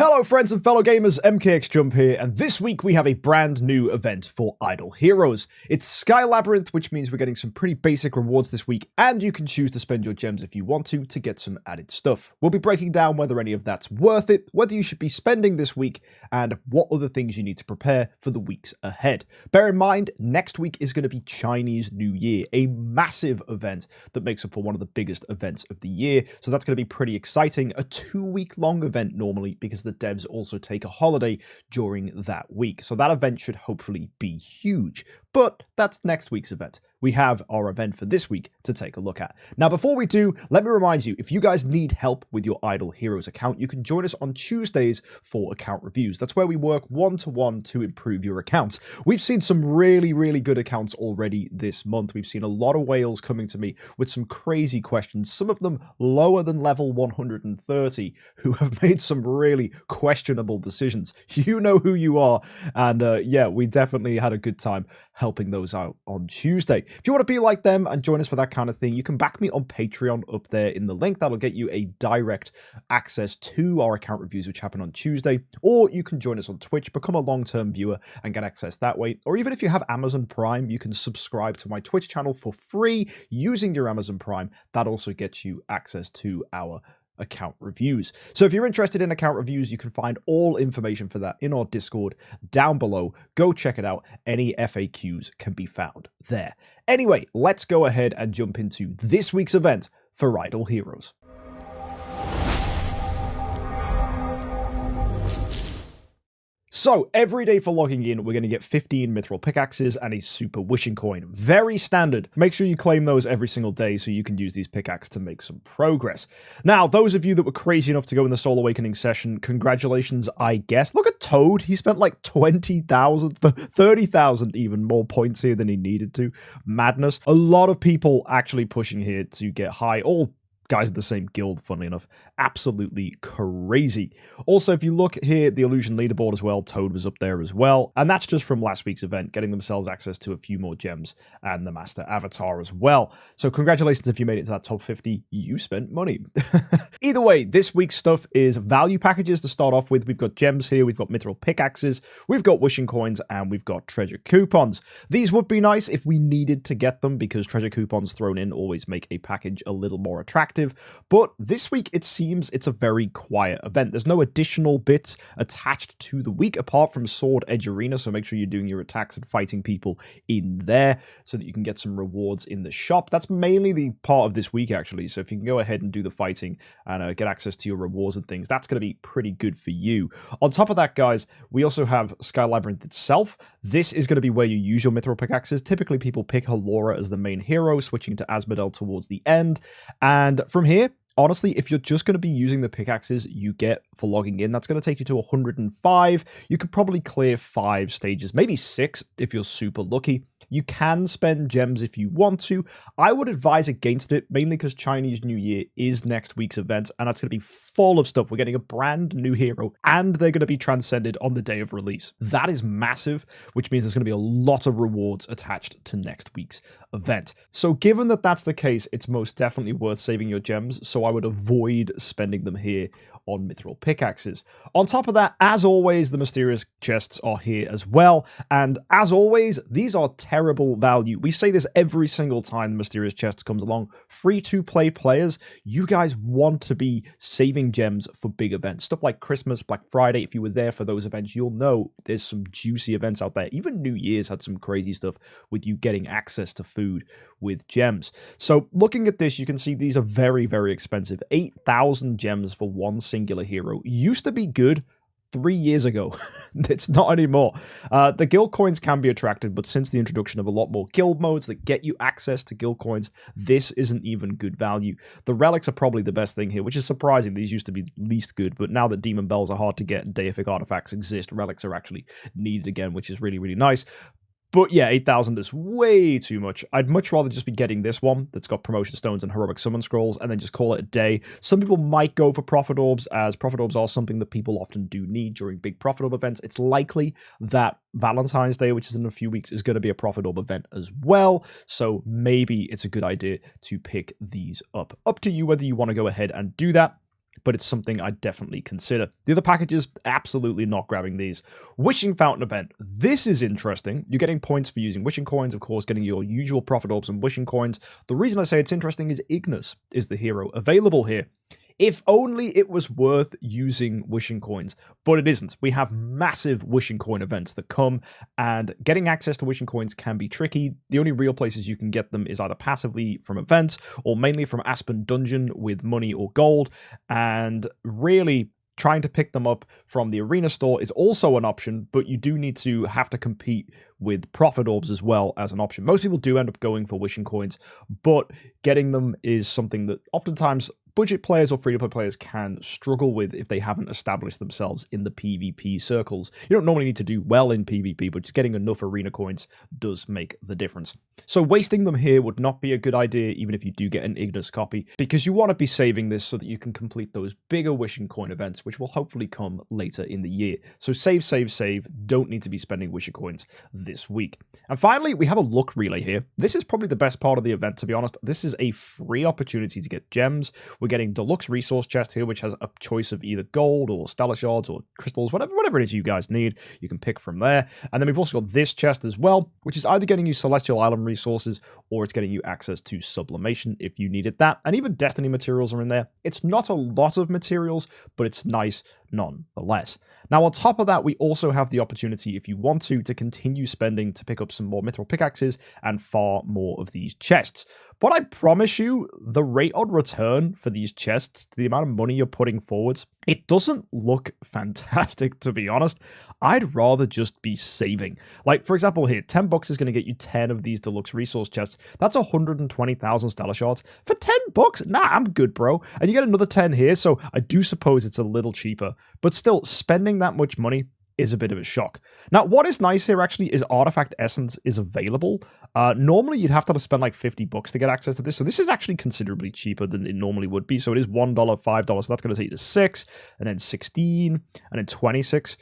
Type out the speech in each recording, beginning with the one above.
Hello friends and fellow gamers, MKxJUMP here, and this week we have a brand new event for Idle Heroes. It's Sky Labyrinth, which means we're getting some pretty basic rewards this week, and you can choose to spend your gems if you want to get some added stuff. We'll be breaking down whether any of that's worth it, whether you should be spending this week, and what other things you need to prepare for the weeks ahead. Bear in mind, next week is going to be Chinese New Year, a massive event that makes up for one of the biggest events of the year, so that's going to be pretty exciting. A 2-week-long event normally, because the devs also take a holiday during that week. So that event should hopefully be huge. But that's next week's event. We have our event for this week to take a look at. Now, before we do, let me remind you, if you guys need help with your Idle Heroes account, you can join us on Tuesdays for account reviews. That's where we work one-to-one to improve your accounts. We've seen some really, really good accounts already this month. We've seen a lot of whales coming to me with some crazy questions, some of them lower than level 130, who have made some really questionable decisions. You know who you are. And yeah, we definitely had a good time helping those out on Tuesday. If you want to be like them and join us for that kind of thing, you can back me on Patreon up there in the link. That'll get you a direct access to our account reviews, which happen on Tuesday. Or you can join us on Twitch, become a long-term viewer and get access that way. Or even if you have Amazon Prime, you can subscribe to my Twitch channel for free using your Amazon Prime. That also gets you access to our account reviews. So if you're interested in account reviews, you can find all information for that in our Discord down below. Go check it out. Any FAQs can be found there. Anyway, let's go ahead and jump into this week's event for Idle Heroes. So, every day for logging in, we're going to get 15 mithril pickaxes and a super wishing coin. Very standard. Make sure you claim those every single day so you can use these pickaxes to make some progress. Now, those of you that were crazy enough to go in the Soul Awakening session, congratulations, I guess. Look at Toad. He spent like 20,000, 30,000 even more points here than he needed to. Madness. A lot of people actually pushing here to get high. All guys in the same guild, funnily enough. Absolutely crazy. Also, if you look here, the Illusion leaderboard as well, Toad was up there as well. And that's just from last week's event, getting themselves access to a few more gems and the Master Avatar as well. So congratulations if you made it to that top 50. You spent money. Either way, this week's stuff is value packages to start off with. We've got gems here, we've got mithril pickaxes, we've got wishing coins, and we've got treasure coupons. These would be nice if we needed to get them, because treasure coupons thrown in always make a package a little more attractive. But this week, it seems it's a very quiet event. There's no additional bits attached to the week apart from Sword Edge Arena, so make sure you're doing your attacks and fighting people in there so that you can get some rewards in the shop. That's mainly the part of this week, actually, so if you can go ahead and do the fighting and get access to your rewards and things, that's going to be pretty good for you. On top of that, guys, we also have Sky Labyrinth itself. This is going to be where you use your mithril pickaxes. Typically, people pick Halora as the main hero, switching to Asmodel towards the end, and from here, honestly, if you're just going to be using the pickaxes you get for logging in, that's going to take you to 105. You could probably clear 5 stages, maybe 6 if you're super lucky. You can spend gems if you want to. I would advise against it, mainly because Chinese New Year is next week's event, and that's going to be full of stuff. We're getting a brand new hero, and they're going to be transcended on the day of release. That is massive, which means there's going to be a lot of rewards attached to next week's event. So given that that's the case, it's most definitely worth saving your gems, so I would avoid spending them here on mithril pickaxes. On top of that, as always, the mysterious chests are here as well, and as always, these are terrible value. We say this every single time the mysterious chest comes along. Free-to-play players, you guys want to be saving gems for big events, stuff like Christmas, Black Friday. If you were there for those events, you'll know there's some juicy events out there. Even New Year's had some crazy stuff with you getting access to food with gems. So looking at this, you can see these are very, very expensive. 8,000 gems for one singular hero used to be good 3 years ago. It's not anymore. The guild coins can be attractive, but since the introduction of a lot more guild modes that get you access to guild coins, this isn't even good value. The relics are probably the best thing here, which is surprising. These used to be least good, but now that demon bells are hard to get and deific artifacts exist, relics are actually needed again, which is really, really nice. But yeah, 8,000 is way too much. I'd much rather just be getting this one that's got promotion stones and heroic summon scrolls and then just call it a day. Some people might go for profit orbs, as profit orbs are something that people often do need during big profit orb events. It's likely that Valentine's Day, which is in a few weeks, is going to be a profit orb event as well. So maybe it's a good idea to pick these up. Up to you whether you want to go ahead and do that. but it's something I'd definitely consider. The other packages, absolutely not grabbing these. Wishing Fountain event. This is interesting. You're getting points for using wishing coins, of course, getting your usual profit orbs and wishing coins. The reason I say it's interesting is Ignis is the hero available here. If only it was worth using wishing coins, but it isn't. We have massive wishing coin events that come, and getting access to wishing coins can be tricky. The only real places you can get them is either passively from events or mainly from Aspen Dungeon with money or gold, and really trying to pick them up from the arena store is also an option, but you do need to have to compete with profit orbs as well as an option. Most people do end up going for wishing coins, but getting them is something that oftentimes budget players or free-to-play players can struggle with if they haven't established themselves in the PvP circles. You don't normally need to do well in PvP, but just getting enough arena coins does make the difference. So wasting them here would not be a good idea, even if you do get an Ignis copy, because you want to be saving this so that you can complete those bigger wishing coin events, which will hopefully come later in the year. So save, save, save. Don't need to be spending wishing coins this week. And finally, we have a luck relay here. This is probably the best part of the event, to be honest. This is a free opportunity to get gems. We're getting deluxe resource chest here, which has a choice of either gold or stellar shards or crystals, whatever it is you guys need. You can pick from there. And then we've also got this chest as well, which is either getting you Celestial Island resources or it's getting you access to sublimation if you needed that. And even Destiny materials are in there. It's not a lot of materials, but it's nice nonetheless. Now, on top of that, we also have the opportunity, if you want to continue spending to pick up some more mithril pickaxes and far more of these chests. But I promise you, the rate on return for these chests, the amount of money you're putting forwards, it doesn't look fantastic, to be honest. I'd rather just be saving. Like, for example, here, $10 is going to get you 10 of these deluxe resource chests. That's 120,000 stellar shards. For $10? Nah, I'm good, bro. And you get another 10 here, so I do suppose it's a little cheaper. But still, spending that much money is a bit of a shock. Now, what is nice here actually is Artifact Essence is available. Normally, you'd have to spend like $50 to get access to this. So this is actually considerably cheaper than it normally would be. So it is $1, $5. So that's going to take you to 6, and then 16, and then 26.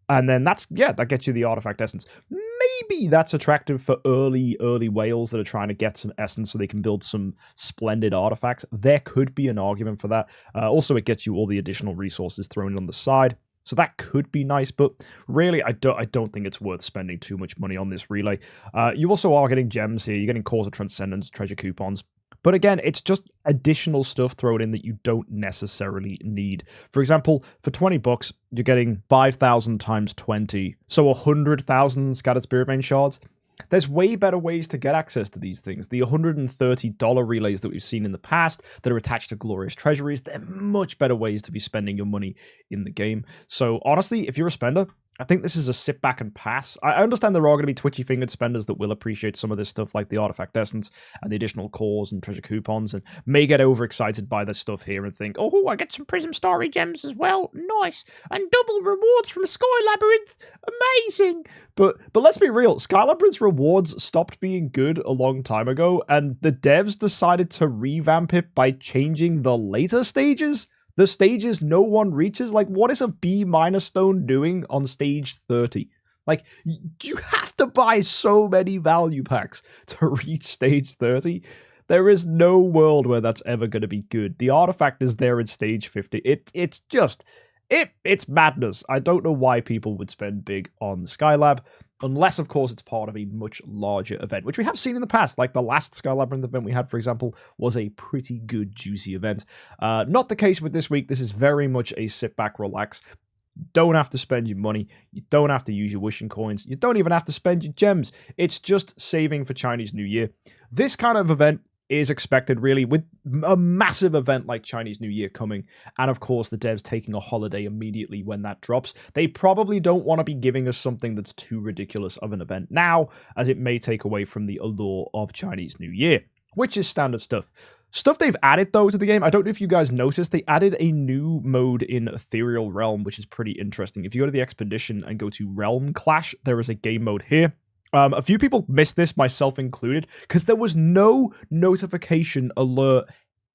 And then that gets you the Artifact Essence. Maybe that's attractive for early whales that are trying to get some essence so they can build some splendid artifacts. There could be an argument for that. Also, it gets you all the additional resources thrown on the side. So that could be nice, but really, I don't think it's worth spending too much money on this relay. You also are getting gems here. You're getting Cause of Transcendence, treasure coupons. But again, it's just additional stuff thrown in that you don't necessarily need. For example, for $20, you're getting 5,000 times 20. So 100,000 Scattered Spirit Vein shards. There's way better ways to get access to these things. The $130 relays that we've seen in the past that are attached to Glorious Treasuries, they're much better ways to be spending your money in the game. So honestly, if you're a spender, I think this is a sit back and pass. I understand there are going to be twitchy-fingered spenders that will appreciate some of this stuff like the Artifact Essence and the additional cores and treasure coupons and may get overexcited by this stuff here and think, oh, I get some Prism Starry gems as well. Nice. And double rewards from Sky Labyrinth. Amazing. But let's be real. Sky Labyrinth's rewards stopped being good a long time ago, and the devs decided to revamp it by changing the later stages. The stages no one reaches. Like, what is a B- stone doing on stage 30? Like, you have to buy so many value packs to reach stage 30. There is no world where that's ever going to be good. The artifact is there in stage 50. It's madness. I don't know why people would spend big on Skylab, unless, of course, it's part of a much larger event, which we have seen in the past. Like the last Sky Labyrinth event we had, for example, was a pretty good, juicy event. Not the case with this week. This is very much a sit back, relax. Don't have to spend your money. You don't have to use your wishing coins. You don't even have to spend your gems. It's just saving for Chinese New Year. This kind of event is expected, really, with a massive event like Chinese New Year coming, and of course the devs taking a holiday immediately when that drops. They probably don't want to be giving us something that's too ridiculous of an event now, as it may take away from the allure of Chinese New Year, which is standard stuff. Stuff they've added, though, to the game, I don't know if you guys noticed, they added a new mode in Ethereal Realm, which is pretty interesting. If you go to the Expedition and go to Realm Clash, there is a game mode here. A few people missed this, myself included, because there was no notification alert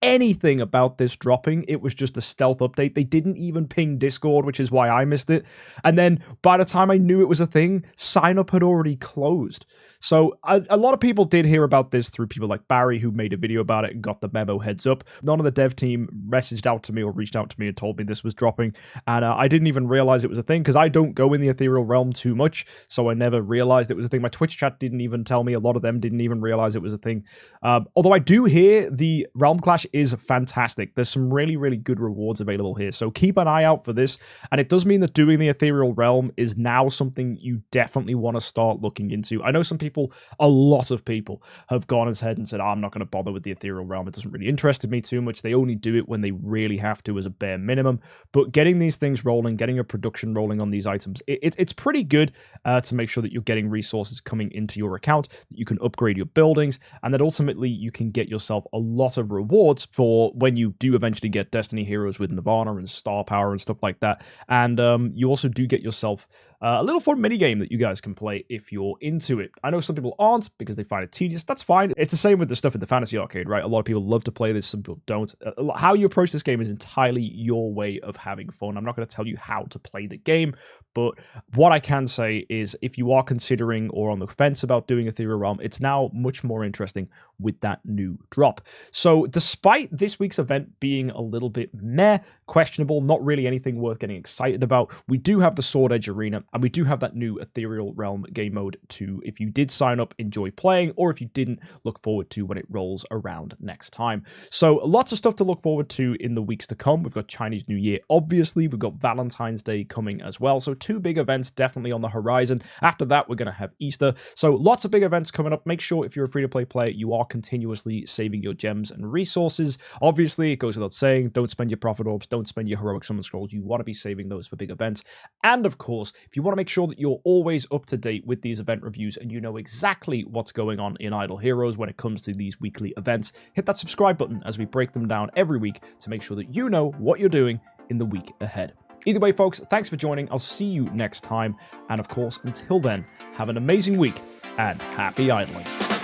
anything about this dropping. It was just a stealth update. They didn't even ping Discord, which is why I missed it. And then by the time I knew it was a thing, sign up had already closed. So a lot of people did hear about this through people like Barry, who made a video about it and got the memo heads up. None of the dev team messaged out to me or reached out to me and told me this was dropping. And I didn't even realize it was a thing because I don't go in the ethereal realm too much. So I never realized it was a thing. My Twitch chat didn't even tell me. A lot of them didn't even realize it was a thing. Although I do hear the Realm Clash is fantastic. There's some really, really good rewards available here. So keep an eye out for this. And it does mean that doing the ethereal realm is now something you definitely want to start looking into. I know some people, a lot of people, have gone ahead and said, oh, I'm not going to bother with the ethereal realm. It doesn't really interest me too much. They only do it when they really have to as a bare minimum. But getting these things rolling, getting a production rolling on these items, it's pretty good to make sure that you're getting resources coming into your account, that you can upgrade your buildings, and that ultimately you can get yourself a lot of rewards for when you do eventually get Destiny Heroes with Nirvana and Star Power and stuff like that. And you also do get yourself a little fun minigame that you guys can play if you're into it. I know some people aren't because they find it tedious. That's fine. It's the same with the stuff in the Fantasy Arcade, right? A lot of people love to play this, some people don't. How you approach this game is entirely your way of having fun. I'm not going to tell you how to play the game, but what I can say is if you are considering or on the fence about doing Ethereal Realm, it's now much more interesting with that new drop. So despite this week's event being a little bit meh, questionable, not really anything worth getting excited about, we do have the Sword Edge Arena, and we do have that new Ethereal Realm game mode to, if you did sign up, enjoy playing, or if you didn't, look forward to when it rolls around next time. So lots of stuff to look forward to in the weeks to come. We've got Chinese New Year, obviously. We've got Valentine's Day coming as well. So 2 big events definitely on the horizon. After that, we're going to have Easter. So lots of big events coming up. Make sure if you're a free-to-play player, you are continuously saving your gems and resources. Obviously, it goes without saying, don't spend your profit orbs, don't spend your heroic summon scrolls. You want to be saving those for big events. And of course, if you want to make sure that you're always up to date with these event reviews and you know exactly what's going on in Idle Heroes when it comes to these weekly events, hit that subscribe button as we break them down every week to make sure that you know what you're doing in the week ahead. Either way, folks, thanks for joining. I'll see you next time. And of course, until then, have an amazing week and happy idling.